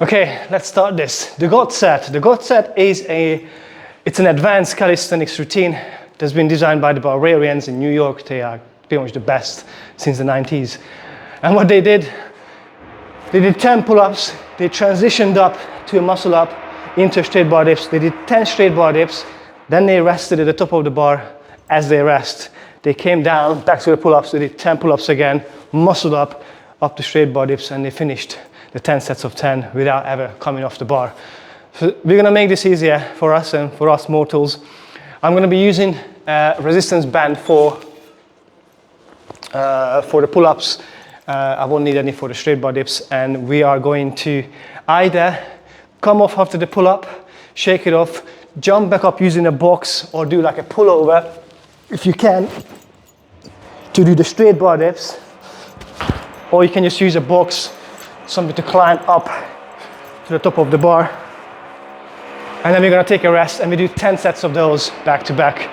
Okay, let's start this. The God set. The God set is it's an advanced calisthenics routine that's been designed by the Barbarians in New York. They are pretty much the best since the 90s. And what they did 10 pull-ups. They transitioned up to a muscle up into straight bar dips. They did 10 straight bar dips. Then they rested at the top of the bar. As they rest, they came down back to the pull-ups. They did 10 pull-ups again, muscled up to straight bar dips, and they finished the 10 sets of 10 without ever coming off the bar. So we're gonna make this easier for us and for us mortals. I'm gonna be using a resistance band for the pull-ups. I won't need any for the straight bar dips, and we are going to either come off after the pull-up, shake it off, jump back up using a box, or do like a pullover, if you can, to do the straight bar dips, or you can just use a box, something to climb up to the top of the bar. And then we're gonna take a rest, and we do 10 sets of those back to back.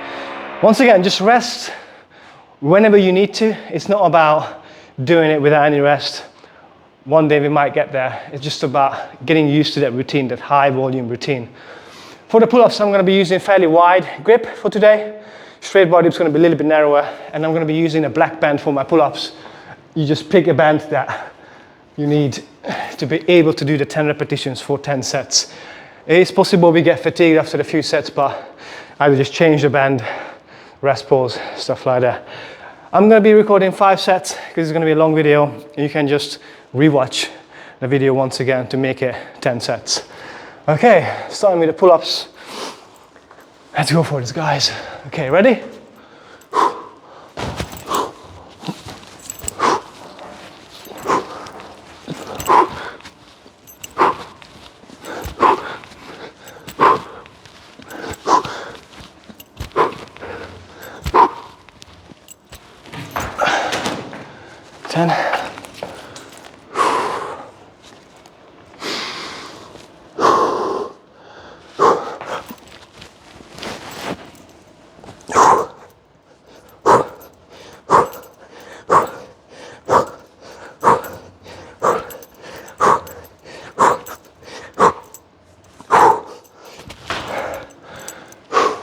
Once again, just rest whenever you need to. It's not about doing it without any rest. One day we might get there. It's just about getting used to that routine, that high volume routine. For the pull-ups, I'm gonna be using a fairly wide grip for today. Straight bar dip's gonna be a little bit narrower, and I'm gonna be using a black band for my pull-ups. You just pick a band that you need to be able to do the 10 repetitions for 10 sets. It is possible we get fatigued after a few sets, but I will just change the band, rest pause, stuff like that. I'm gonna be recording 5 sets because it's gonna be a long video, and you can just rewatch the video once again to make it 10 sets. Okay, starting with the pull-ups. Let's go for this, guys. Okay, ready?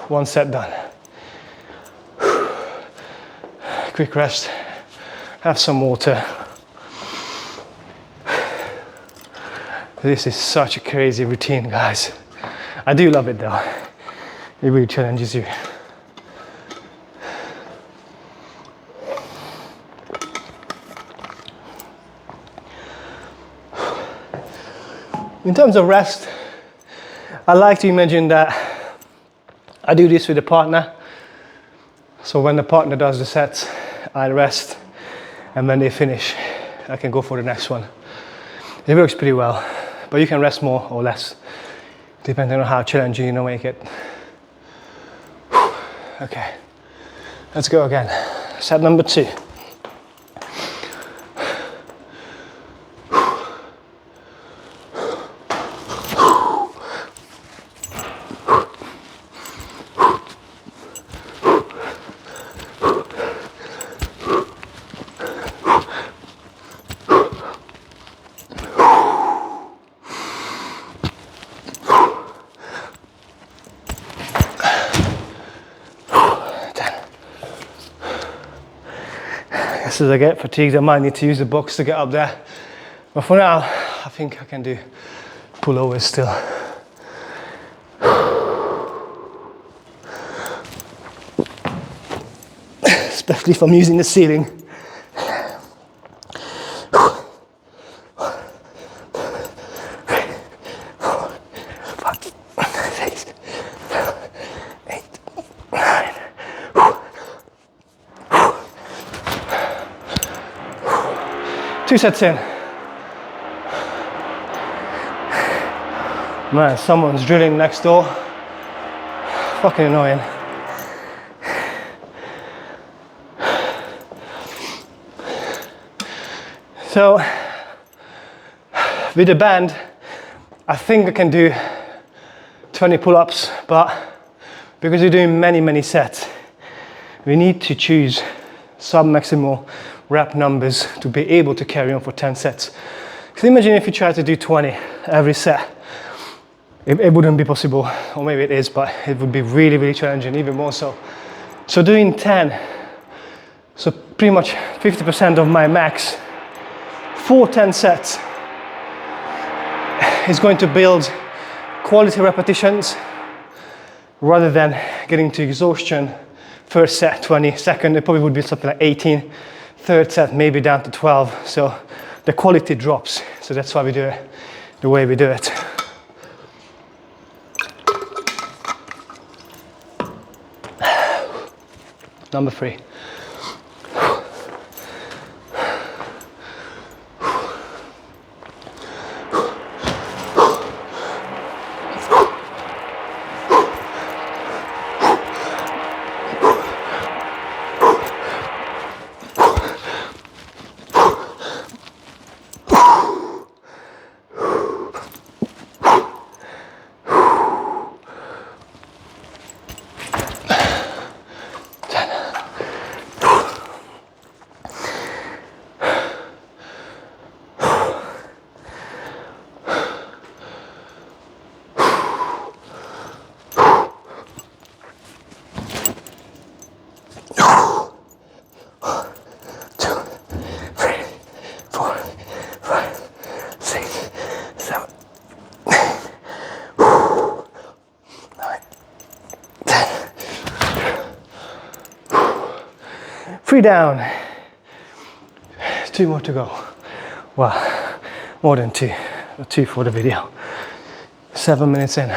One set done. Quick rest, have some water. This is such a crazy routine, guys. I do love it though. It really challenges you. In terms of rest, I like to imagine that I do this with a partner. So when the partner does the sets, I rest, and when they finish, I can go for the next one. It works pretty well, but you can rest more or less, depending on how challenging you make it. Okay, let's go again. Set number 2. As I get fatigued, I might need to use the box to get up there. But for now, I think I can do pullovers still. Especially if I'm using the ceiling. Two sets in. Man, someone's drilling next door. Fucking annoying. So, with the band, I think I can do 20 pull-ups, but because we're doing many sets, we need to choose sub-maximal rep numbers to be able to carry on for 10 sets. So imagine if you try to do 20 every set. It wouldn't be possible, or maybe it is, but it would be really, really challenging, even more so. So doing 10, so pretty much 50% of my max for 10 sets is going to build quality repetitions rather than getting to exhaustion. First set 20, second it probably would be something like 18, third set maybe down to 12, so the quality drops. So that's why we do it the way we do it. Number 3. Three down, 2 more to go. Wow, more than 2, 2 for the video. 7 minutes in.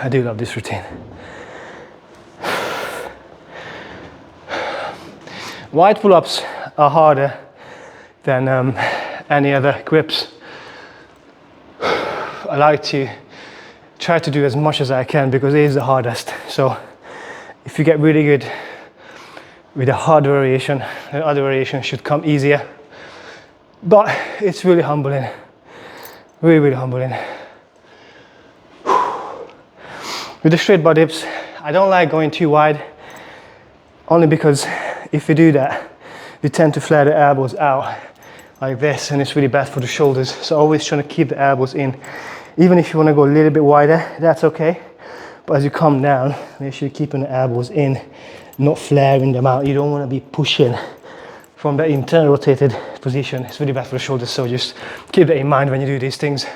I do love this routine. Wide pull-ups are harder than any other grips. I like to try to do as much as I can because it is the hardest. So if you get really good with a hard variation, the other variation should come easier. But it's really humbling, really, really humbling. With the straight bar dips, I don't like going too wide, only because if you do that, you tend to flare the elbows out like this, and it's really bad for the shoulders. So always trying to keep the elbows in. Even if you want to go a little bit wider, that's okay. But as you come down, make sure you're keeping the elbows in, not flaring them out. You don't want to be pushing from the internal rotated position. It's really bad for the shoulders, so just keep that in mind when you do these things.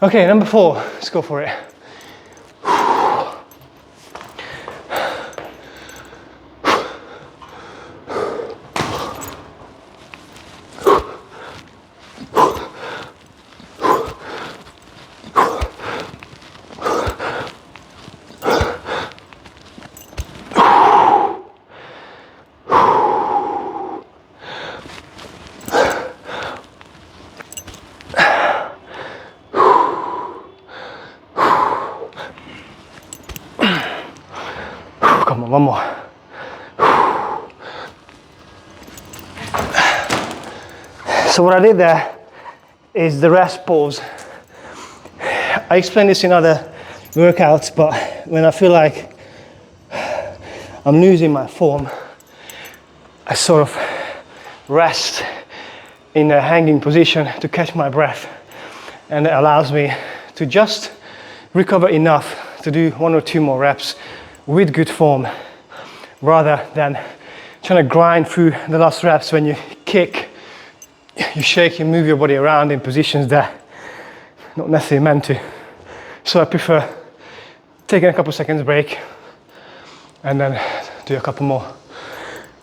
Okay, number 4, let's go for it. Come on, one more. So what I did there is the rest pause. I explained this in other workouts, but when I feel like I'm losing my form, I sort of rest in a hanging position to catch my breath, and it allows me to just recover enough to do 1 or 2 more reps with good form, rather than trying to grind through the last reps. When you kick, you shake, you move your body around in positions that not necessarily meant to. So I prefer taking a couple seconds break and then do a couple more.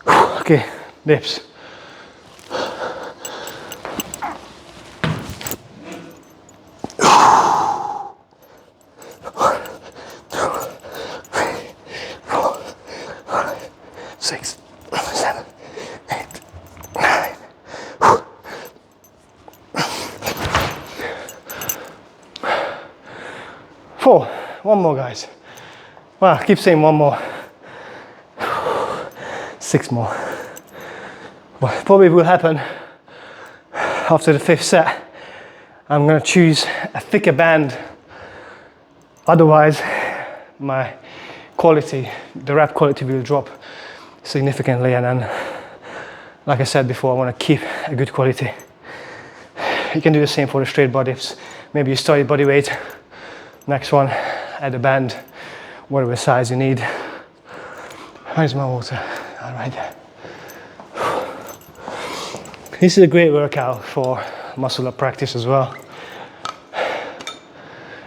Okay, dips. One more, guys. Wow, I keep saying one more. 6 more. What probably will happen after the 5th set, I'm going to choose a thicker band. Otherwise, my quality, the rep quality will drop significantly, and then, like I said before, I want to keep a good quality. You can do the same for the straight bar dips. Maybe you start your body weight, next one, add a band, whatever size you need. Where's my water? All right. This is a great workout for muscle up practice as well.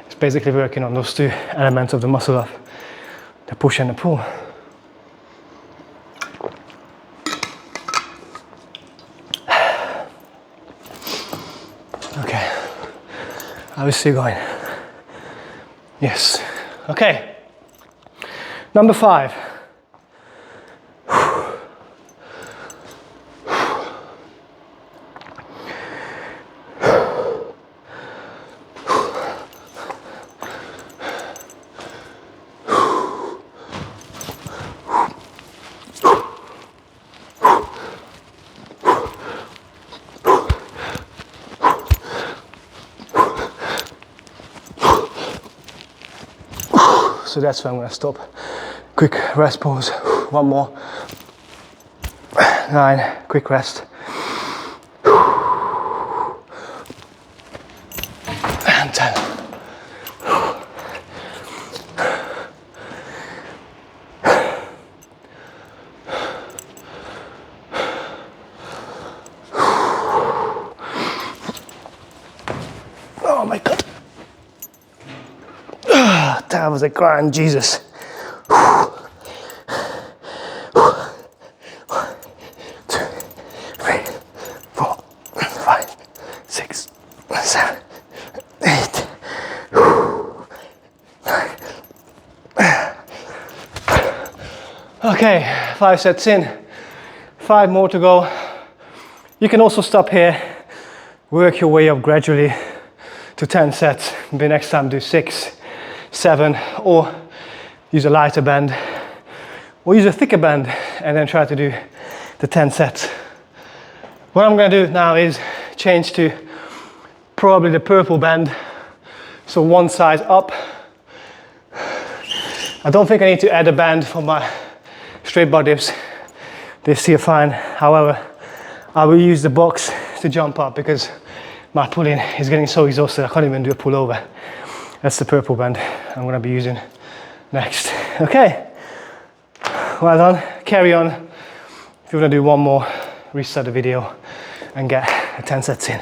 It's basically working on those two elements of the muscle up, the push and the pull. Okay, how is still going? Yes, okay. Number 5. So that's where I'm going to stop. Quick rest pause. One more. 9. Quick rest. And 10. Oh my God. That was a grind, Jesus. 1, 2, 3, 4, 5, 6, 7, 8. 9. Okay, 5 sets in. 5 more to go. You can also stop here, work your way up gradually to 10 sets. Maybe next time do 6, 7, or use a lighter band, or use a thicker band, and then try to do the 10 sets. What I'm going to do now is change to probably the purple band, so one size up. I don't think I need to add a band for my straight bar dips. They still fine. However, I will use the box to jump up because my pulling is getting so exhausted I can't even do a pull over. That's the purple band I'm going to be using next. Okay, well done. Carry on. If you want to do one more, restart the video and get 10 sets in.